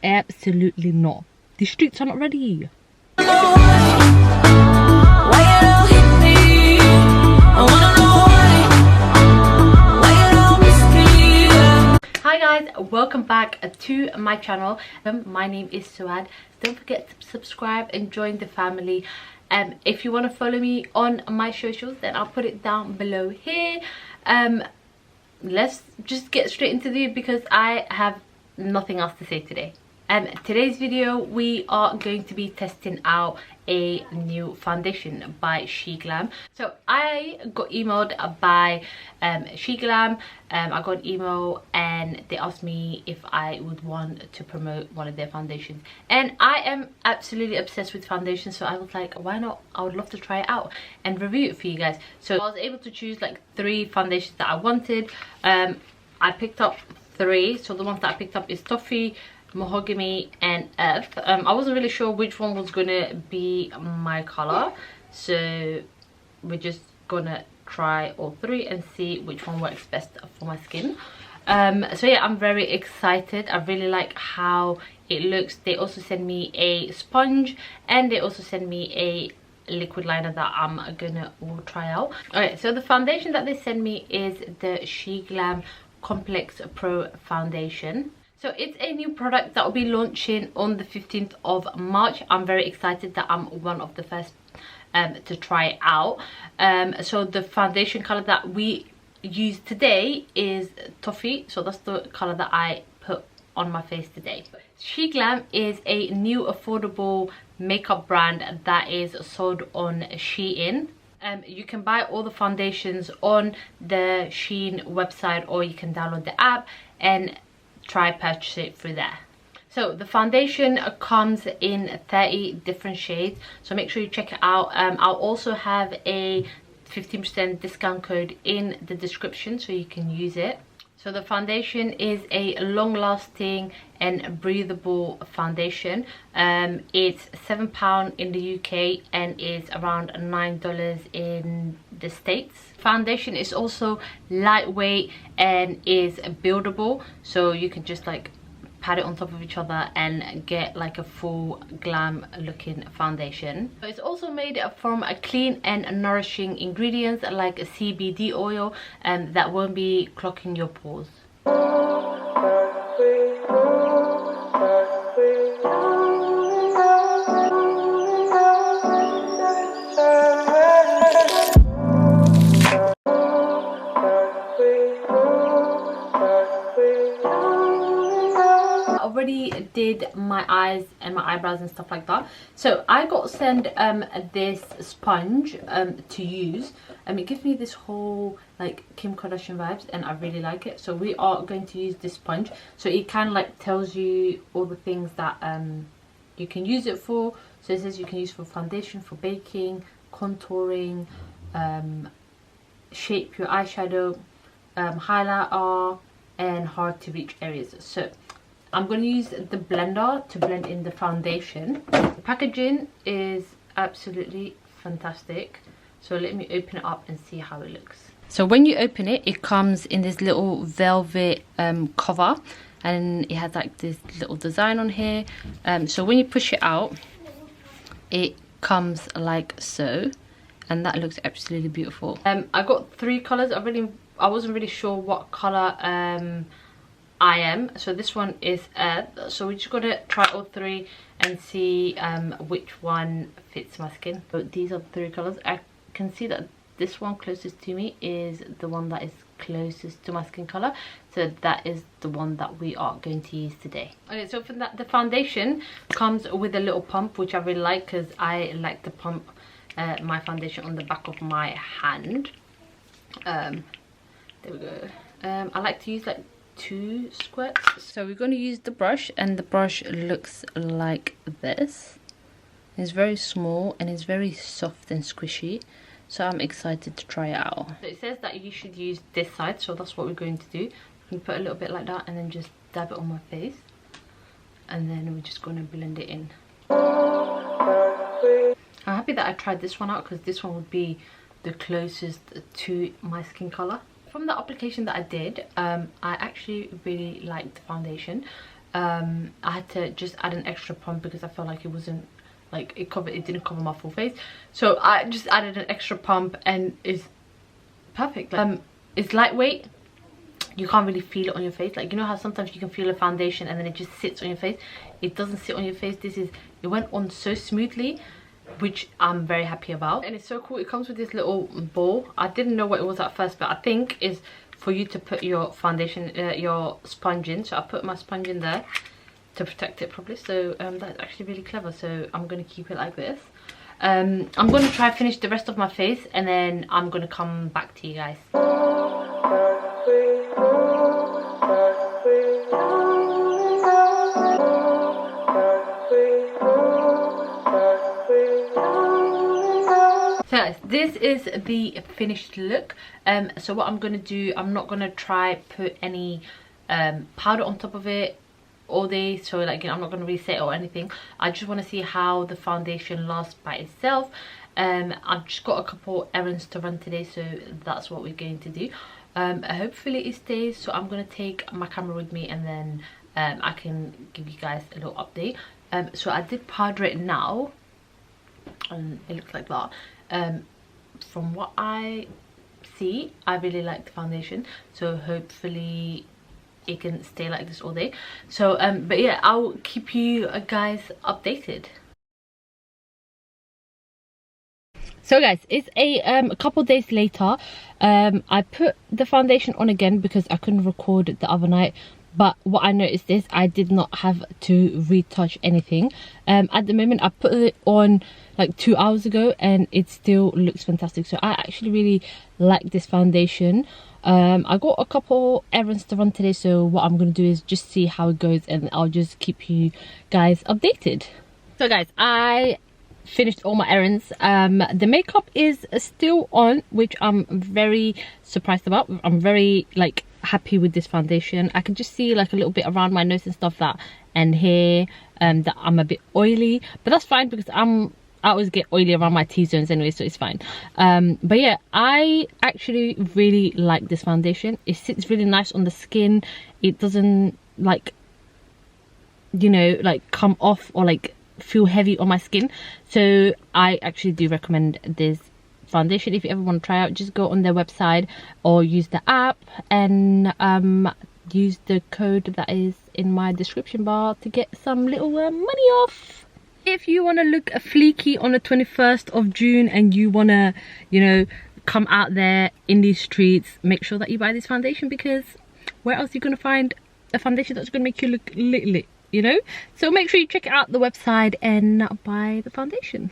Absolutely not. The streets are not ready. Hi guys, welcome back to my channel. My name is Suaad. Don't forget to subscribe and join the family. If you want to follow me on my socials, then I'll put it down below here. Let's just get straight into it because I have nothing else to say today. Today's video we are going to be testing out a new foundation by Sheglam. So I got emailed by Sheglam. I got an email and they asked me if I would want to promote one of their foundations, and I am absolutely obsessed with foundations, so I was like, why not? I would love to try it out and review it for you guys. So I was able to choose like 3 foundations that I wanted. I picked up 3. So the ones that I picked up is Toffee, Mahogany and Earth. I wasn't really sure which one was gonna be my color, so we're just gonna try all 3 and see which one works best for my skin. So yeah, I'm very excited. I really like how it looks. They also sent me a sponge and they also sent me a liquid liner that I'm gonna try out. Okay, so the foundation that they sent me is the Sheglam Complex Pro Foundation. So it's a new product that will be launching on the 15th of March. I'm very excited that I'm one of the first to try it out. So the foundation color that we use today is Toffee. So that's the color that I put on my face today. Sheglam is a new affordable makeup brand that is sold on Shein. You can buy all the foundations on the Shein website, or you can download the app and try purchase it through there. So the foundation comes in 30 different shades, so make sure you check it out. I'll also have a 15% discount code in the description so you can use it. So the foundation is a long-lasting and breathable foundation. It's £7 in the UK and is around $9 in the States. Foundation is also lightweight and is buildable, so you can just like pat it on top of each other and get like a full glam looking foundation. It's also made from a clean and nourishing ingredients like a CBD oil that won't be clogging your pores. Already did my eyes and my eyebrows and stuff like that, so I got sent this sponge to use. It gives me this whole like Kim Kardashian vibes and I really like it. So we are going to use this sponge, so it kind of like tells you all the things that you can use it for. So it says you can use for foundation, for baking, contouring, shape your eyeshadow, highlighter and hard to reach areas. So I'm going to use the blender to blend in the foundation. The packaging is absolutely fantastic, so let me open it up and see how it looks. So when you open it, it comes in this little velvet cover, and it has like this little design on here. So when you push it out, it comes like so, and that looks absolutely beautiful. I got 3 colors. I wasn't really sure what color I am. So this one is Earth. So we're just gonna try all 3 and see which one fits my skin. So these are the 3 colors. I can see that this one closest to me is the one that is closest to my skin color, so that is the one that we are going to use today. Okay, so for that, the foundation comes with a little pump, which I really like because I like to pump my foundation on the back of my hand. There we go. I like to use like 2 squirts. So we're going to use the brush, and the brush looks like this. It's very small and it's very soft and squishy, so I'm excited to try it out. So it says that you should use this side, so that's what we're going to do. You put a little bit like that and then just dab it on my face, and then we're just going to blend it in. I'm happy that I tried this one out because this one would be the closest to my skin color. From the application that I did, I actually really liked the foundation. I had to just add an extra pump because I felt like it wasn't like it didn't cover my full face, so I just added an extra pump and it's perfect. It's lightweight, you can't really feel it on your face. Like, you know how sometimes you can feel a foundation and then it just sits on your face? It doesn't sit on your face. It went on so smoothly, which I'm very happy about. And it's so cool, it comes with this little ball. I didn't know what it was at first, but I think is for you to put your foundation, your sponge in. So I put my sponge in there to protect it properly. So that's actually really clever. So I'm going to keep it like this. I'm going to try finish the rest of my face and then I'm going to come back to you guys. So guys, this is the finished look. So what I'm going to do, I'm not going to try put any powder on top of it all day, so like, you know, I'm not going to reset it or anything. I just want to see how the foundation lasts by itself. I've just got a couple errands to run today, so that's what we're going to do. Hopefully it stays, so I'm going to take my camera with me and then I can give you guys a little update. So I did powder it now and it looks like that. From what I see, I really like the foundation, so hopefully it can stay like this all day. So but yeah, I'll keep you guys updated. So guys, it's a couple days later. I put the foundation on again because I couldn't record the other night, but what I noticed is I did not have to retouch anything. At the moment I put it on like 2 hours ago and it still looks fantastic. So I actually really like this foundation. I got a couple errands to run today, so what I'm going to do is just see how it goes and I'll just keep you guys updated. So guys, I finished all my errands. The makeup is still on, which I'm very surprised about. I'm very like happy with this foundation. I can just see like a little bit around my nose and stuff that, and here that I'm a bit oily, but that's fine because I always get oily around my T-zones anyway, so it's fine. But yeah, I actually really like this foundation. It sits really nice on the skin. It doesn't like, you know, like come off or like feel heavy on my skin. So I actually do recommend this foundation. If you ever want to try out, just go on their website or use the app and use the code that is in my description bar to get some little money off. If you want to look fleeky on the 21st of June and you want to, you know, come out there in these streets, make sure that you buy this foundation, because where else are you going to find a foundation that's going to make you look lit, you know? So make sure you check out the website and buy the foundation.